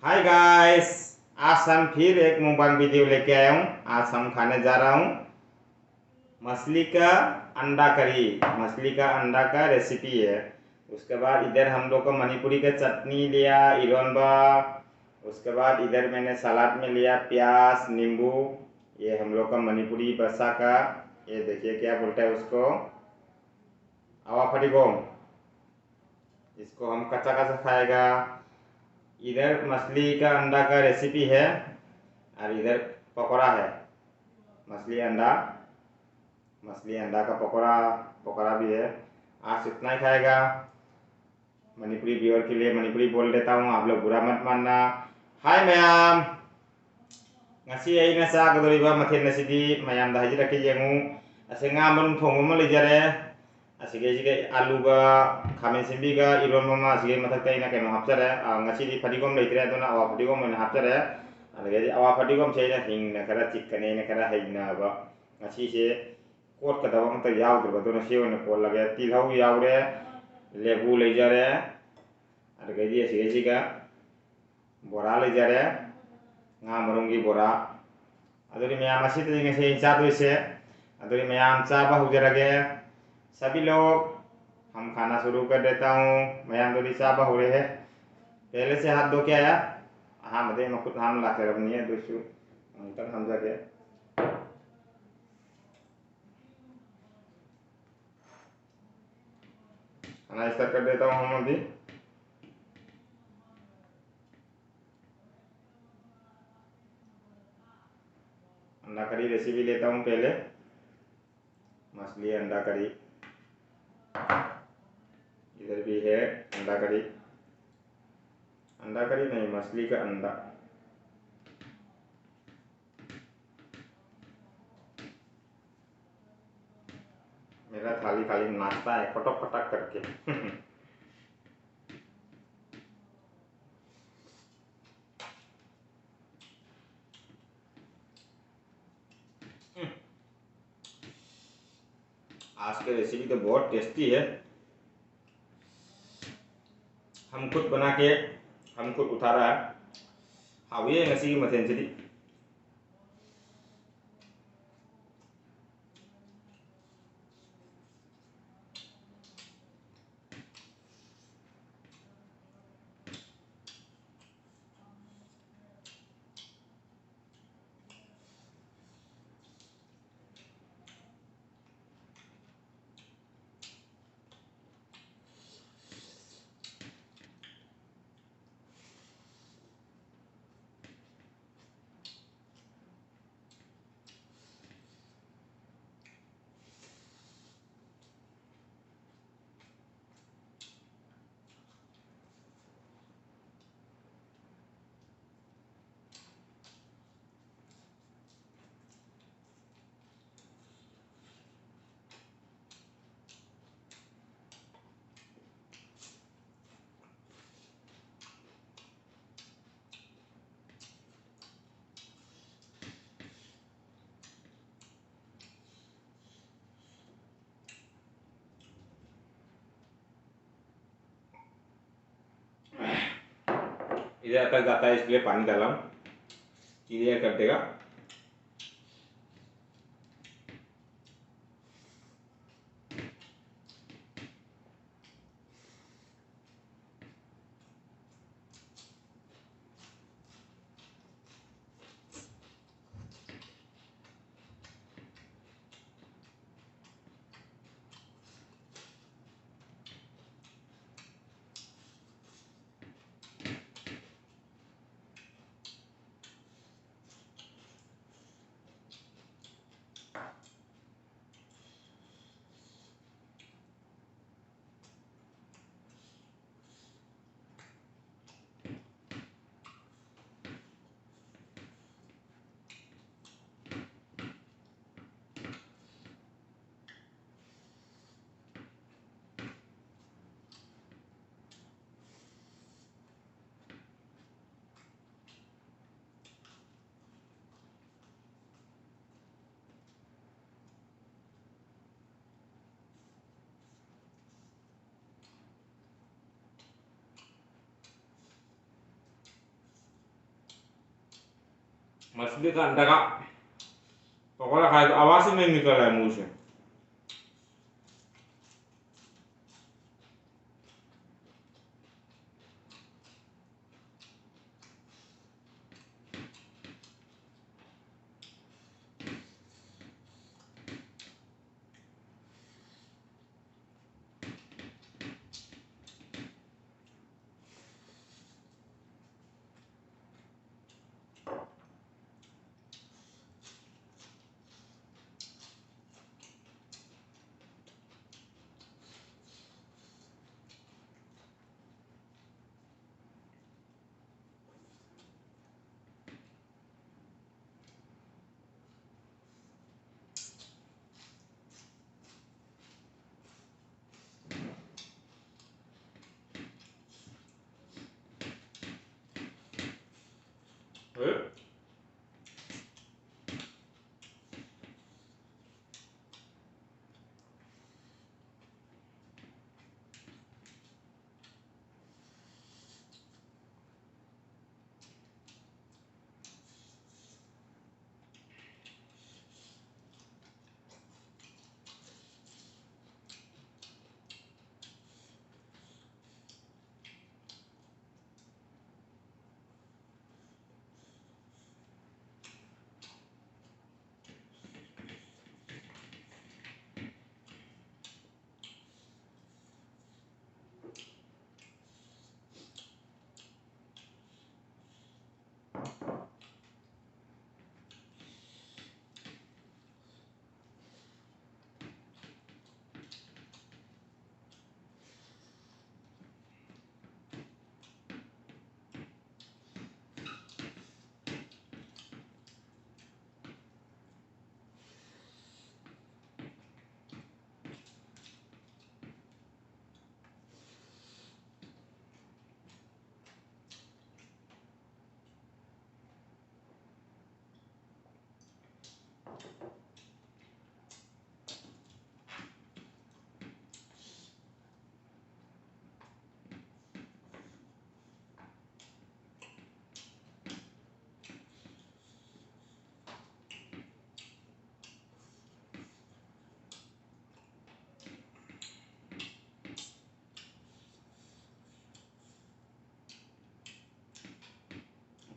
Hi guys. आज हम फिर एक मुमबांग वीडियो लेके आया हूँ। आज हम खाने जा रहा हूँ मछली का अंडा करी। मछली का अंडा का रेसिपी है। उसके बाद इधर हम लोग को मणिपुरी का चटनी लिया, इरोनबा। उसके बाद इधर मैंने सलाद में लिया प्याज, नींबू। ये हम लोग का मणिपुरी बसा का, ये देखिए क्या बोलते हैं उसको, आवा फटिगोम। इसको हम कच्चा कच्चा खाएगा। इधर मछली का अंडा का रेसिपी है और इधर पकौड़ा है। मछली अंडा, मछली अंडा का पकौड़ा, पकौड़ा भी है। आज इतना ही खाएगा। मणिपुरी व्यूअर के लिए मणिपुरी बोल देता हूँ, आप लोग बुरा मत मानना। Hi ma'am, ngasi ay nasa kadoriba mathil na sidi mayam da hajira ke yengu ase ngaman thongo ma lejare asige sige alu ga khamen simbi ga iron mama asige mathak tai na keno hapsare ngasi di padigom leitre aduna awa padigom na hapsare alage awa padigom sei na hing na kara chikkane na kara haina ba ngasi se kot ka dawa mata yaw dro ba dona se na ko lage tilhau yawre lebu lejare alage di asige siga bora lejare nga marungi bora aduri ma'am असी तरीके से इंचा तो इसे अदुरी ma'am चाबा हो जरगे। सभी लोग हम खाना शुरू कर देता हूँ। मैम तो चाबा हो रहे हैं। पहले से हाथ धो के आया। हाँ मदे मकुट हम ला कर रखनी है दूसरू तक हम जगे खाना स्टार्ट कर देता हूँ हम अभी। अंडा करी रेसिपी लेता हूँ पहले। मछली अंडा करी इधर भी है। अंडा करी, अंडा करी नहीं, मछली का अंडा। मेरा थाली खाली नाचता है पटक पटक करके। आज की रेसिपी तो बहुत टेस्टी है। हम खुद बना के हम खुद उठा रहा है। हावी ngasi maten jadi इधर तक जाता है इसलिए पानी डाला हूँ, क्लियर कर देगा। मछली का अंडा का पकौड़ा खाए तो आवाज ही नहीं निकल रहा है मुंह से।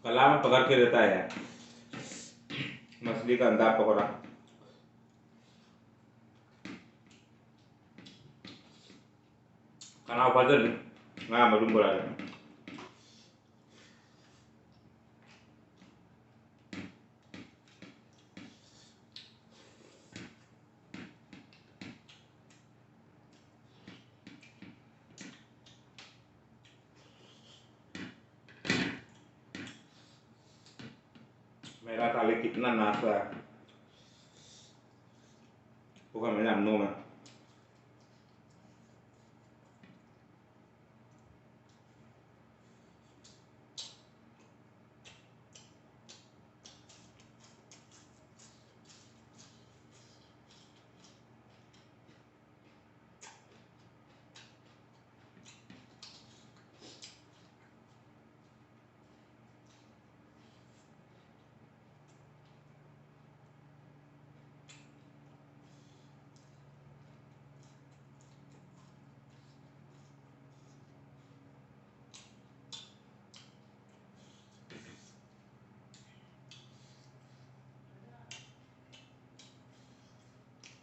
कला में पकड़ के देता है मछली का अंडा पकौड़ा। खाना बदल मैं मरूम बोला मेरा ताले कितना नाश्ता है वो मेरे अम्नों में।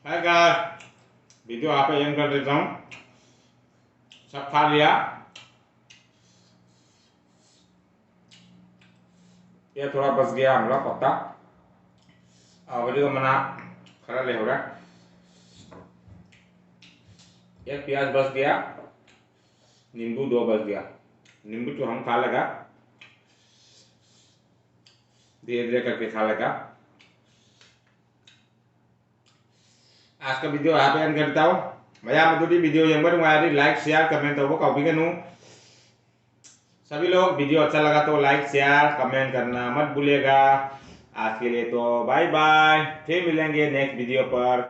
है गाइस, वीडियो यहाँ पे एंड कर देता हूँ। सब खा लिया, ये थोड़ा बच गया हमारा पत्ता और वीडियो मना खड़ा ले हो रहा। एक प्याज बच गया, नींबू 2 बच गया। नींबू तो हम खा लेगा, धीरे धीरे करके खा लेगा। आज का वीडियो यहाँ पे एंड करता हूँ। भैया मुझे वीडियो ये तुम्हारी लाइक शेयर कमेंट तो वो कभी करूँ। सभी लोग वीडियो अच्छा लगा तो लाइक शेयर कमेंट करना मत भूलिएगा। आज के लिए तो बाय बाय, फिर मिलेंगे नेक्स्ट वीडियो पर।